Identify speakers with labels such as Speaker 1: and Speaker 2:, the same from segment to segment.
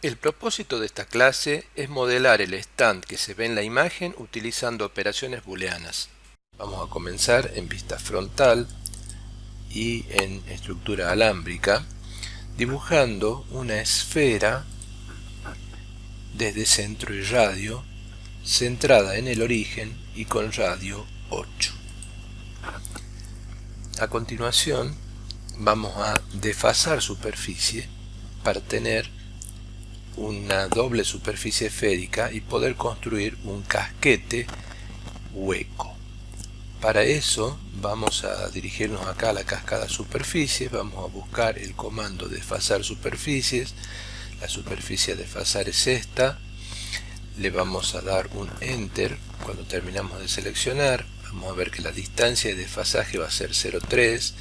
Speaker 1: El propósito de esta clase es modelar el stand que se ve en la imagen utilizando operaciones booleanas. Vamos a comenzar en vista frontal y en estructura alámbrica, dibujando una esfera desde centro y radio, centrada en el origen y con radio 8. A continuación, vamos a desfasar superficie para tener una doble superficie esférica y poder construir un casquete hueco. Para eso vamos a dirigirnos acá a la cascada superficies, vamos a buscar el comando desfasar superficies. La superficie a desfasar es esta, le vamos a dar un enter cuando terminamos de seleccionar. Vamos a ver que la distancia de desfasaje va a ser 0,3,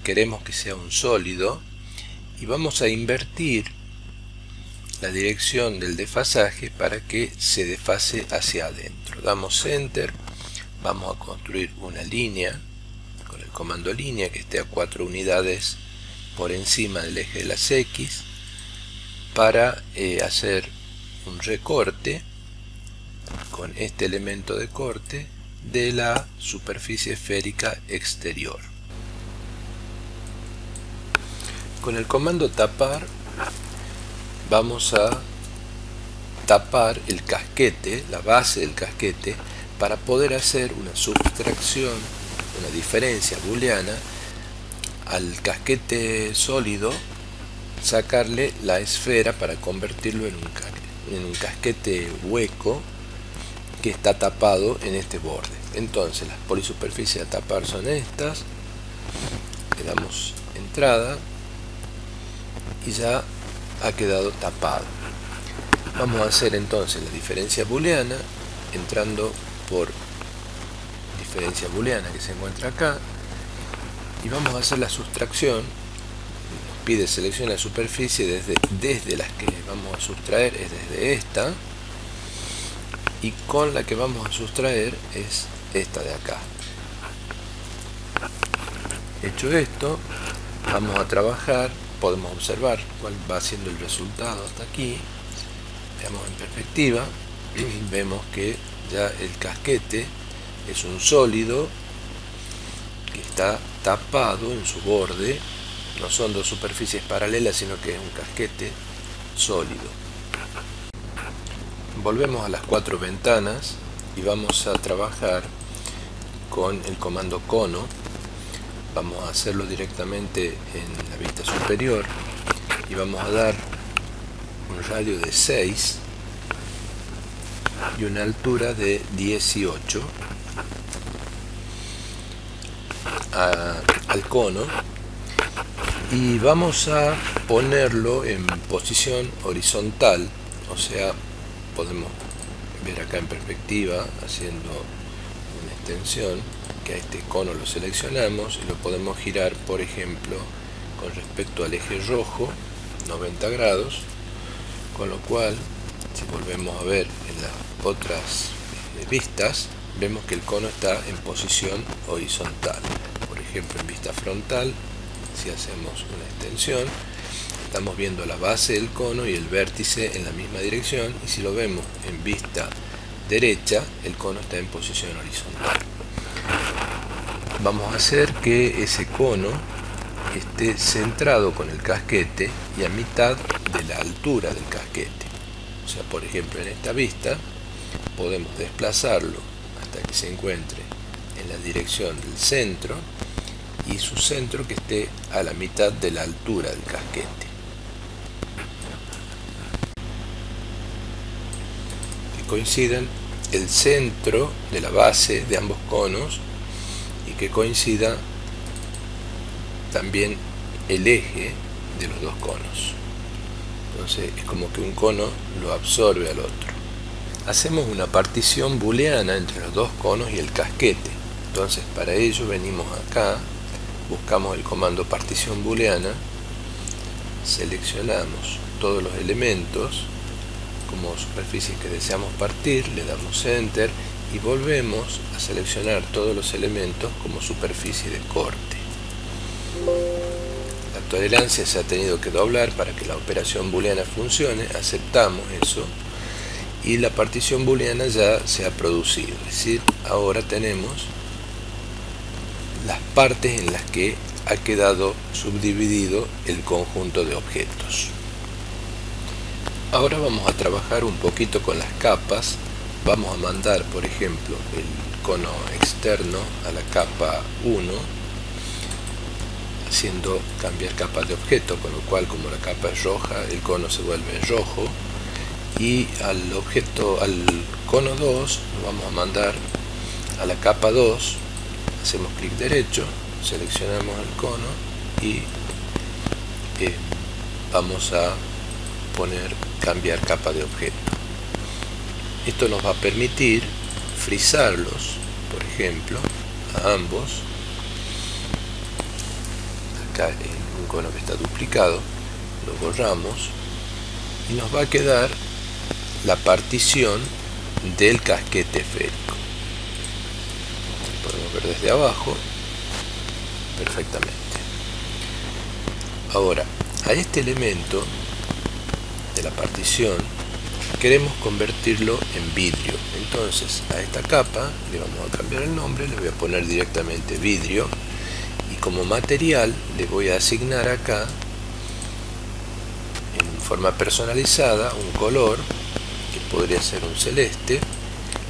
Speaker 1: queremos que sea un sólido y vamos a invertir la dirección del desfasaje para que se desfase hacia adentro. Damos enter, vamos a construir una línea con el comando línea que esté a 4 unidades por encima del eje de las X para hacer un recorte con este elemento de corte de la superficie esférica exterior. Con el comando tapar vamos a tapar el casquete, la base del casquete, para poder hacer una sustracción, una diferencia booleana al casquete sólido, sacarle la esfera para convertirlo en un casquete hueco que está tapado en este borde. Entonces las polisuperficies a tapar son estas, le damos entrada y ya ha quedado tapado. Vamos a hacer entonces la diferencia booleana entrando por diferencia booleana que se encuentra acá y vamos a hacer la sustracción. Nos pide selecciona la superficie desde las que vamos a sustraer es desde esta y con la que vamos a sustraer es esta de acá. Hecho esto, vamos a trabajar. Podemos observar cuál va siendo el resultado hasta aquí. Veamos en perspectiva, vemos que ya el casquete es un sólido que está tapado en su borde. No son dos superficies paralelas, sino que es un casquete sólido. Volvemos a las 4 ventanas y vamos a trabajar con el comando cono. Vamos a hacerlo directamente en la vista superior y vamos a dar un radio de 6 y una altura de 18 al cono y vamos a ponerlo en posición horizontal, o sea, podemos ver acá en perspectiva haciendo una extensión que a este cono lo seleccionamos y lo podemos girar, por ejemplo, con respecto al eje rojo 90 grados, con lo cual si volvemos a ver en las otras vistas vemos que el cono está en posición horizontal. Por ejemplo, en vista frontal, si hacemos una extensión, estamos viendo la base del cono y el vértice en la misma dirección, y si lo vemos en vista derecha, el cono está en posición horizontal. Vamos a hacer que ese cono esté centrado con el casquete y a mitad de la altura del casquete. O sea, por ejemplo, en esta vista podemos desplazarlo hasta que se encuentre en la dirección del centro y su centro que esté a la mitad de la altura del casquete. Que coincidan el centro de la base de ambos conos y que coincida también el eje de los dos conos. Entonces es como que un cono lo absorbe al otro. Hacemos una partición booleana entre los dos conos y el casquete. Entonces para ello venimos acá, buscamos el comando partición booleana, seleccionamos todos los elementos como superficies que deseamos partir, le damos enter y volvemos a seleccionar todos los elementos como superficie de corte. La tolerancia se ha tenido que doblar para que la operación booleana funcione, aceptamos eso y la partición booleana ya se ha producido, es decir, ahora tenemos las partes en las que ha quedado subdividido el conjunto de objetos. Ahora vamos a trabajar un poquito con las capas. Vamos a mandar, por ejemplo, el cono externo a la capa 1, haciendo cambiar capas de objeto, con lo cual, como la capa es roja, el cono se vuelve rojo, y al cono 2 lo vamos a mandar a la capa 2. Hacemos clic derecho, seleccionamos el cono y vamos a cambiar capa de objeto. Esto nos va a permitir frizarlos, por ejemplo, a ambos. Acá en un cono que está duplicado, lo borramos y nos va a quedar la partición del casquete esférico. Podemos ver desde abajo perfectamente. Ahora, a este elemento de la partición queremos convertirlo en vidrio. Entonces a esta capa le vamos a cambiar el nombre, le voy a poner directamente vidrio, y como material le voy a asignar acá en forma personalizada un color que podría ser un celeste.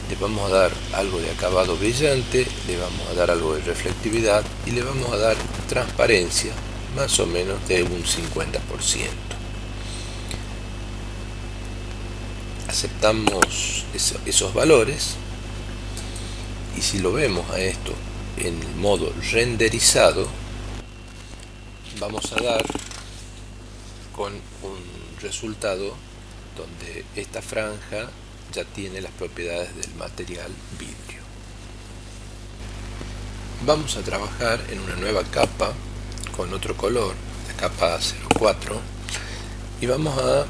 Speaker 1: Le vamos a dar algo de acabado brillante, le vamos a dar algo de reflectividad y le vamos a dar transparencia más o menos de un 50%. Aceptamos esos valores, y si lo vemos a esto en el modo renderizado, vamos a dar con un resultado donde esta franja ya tiene las propiedades del material vidrio. Vamos a trabajar en una nueva capa con otro color, la capa 04, y vamos a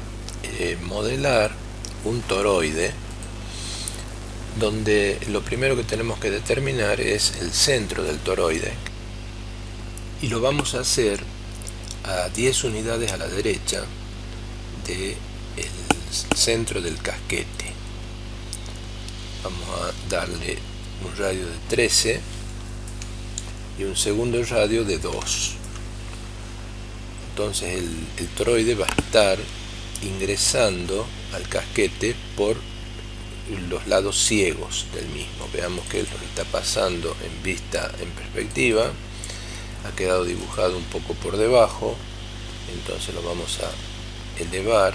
Speaker 1: modelar un toroide, donde lo primero que tenemos que determinar es el centro del toroide, y lo vamos a hacer a 10 unidades a la derecha del centro del casquete. Vamos a darle un radio de 13 y un segundo radio de 2. Entonces el toroide va a estar ingresando al casquete por los lados ciegos del mismo. Veamos qué es lo que está pasando en vista en perspectiva. Ha quedado dibujado un poco por debajo, entonces lo vamos a elevar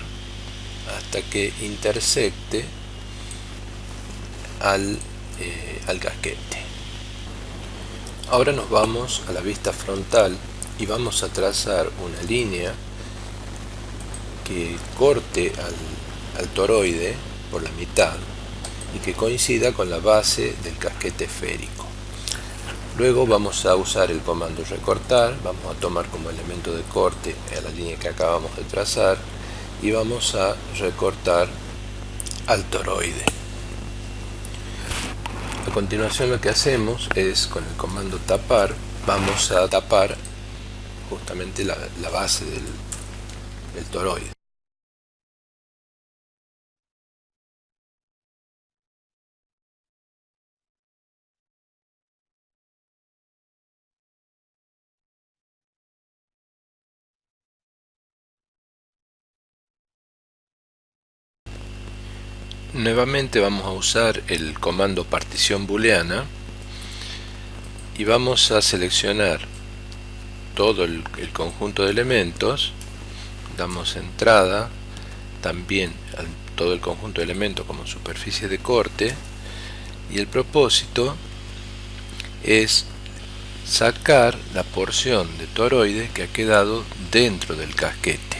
Speaker 1: hasta que intersecte al casquete. Ahora nos vamos a la vista frontal y vamos a trazar una línea que corte al toroide por la mitad y que coincida con la base del casquete esférico. Luego vamos a usar el comando recortar, vamos a tomar como elemento de corte a la línea que acabamos de trazar y vamos a recortar al toroide. A continuación lo que hacemos es, con el comando tapar, vamos a tapar justamente la base del toroide. Nuevamente vamos a usar el comando partición booleana y vamos a seleccionar todo el conjunto de elementos, damos entrada también a todo el conjunto de elementos como superficie de corte, y el propósito es sacar la porción de toroide que ha quedado dentro del casquete.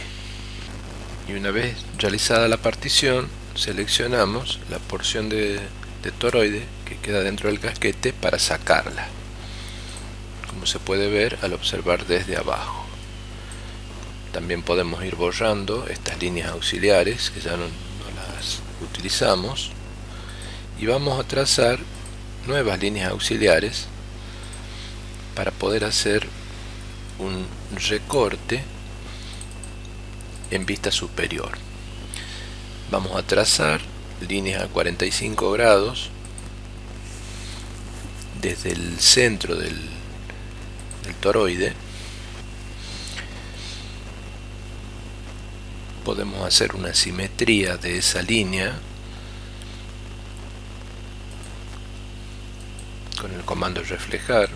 Speaker 1: Y una vez realizada la partición, seleccionamos la porción de toroide que queda dentro del casquete para sacarla, como se puede ver al observar desde abajo. También podemos ir borrando estas líneas auxiliares que ya no las utilizamos, y vamos a trazar nuevas líneas auxiliares para poder hacer un recorte en vista superior. Vamos a trazar líneas a 45 grados desde el centro del toroide. Podemos hacer una simetría de esa línea con el comando reflejar.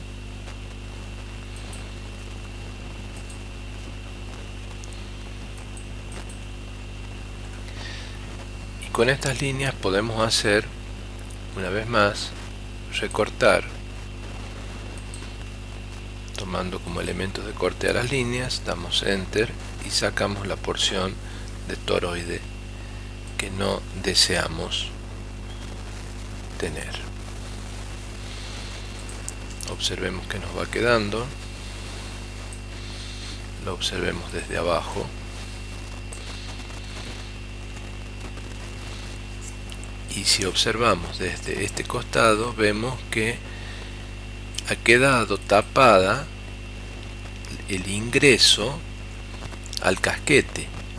Speaker 1: Y con estas líneas podemos hacer, una vez más, recortar, tomando como elementos de corte a las líneas, damos enter y sacamos la porción de toroide que no deseamos tener. Observemos que nos va quedando, lo observemos desde abajo. Y si observamos desde este costado, vemos que ha quedado tapada el ingreso al casquete.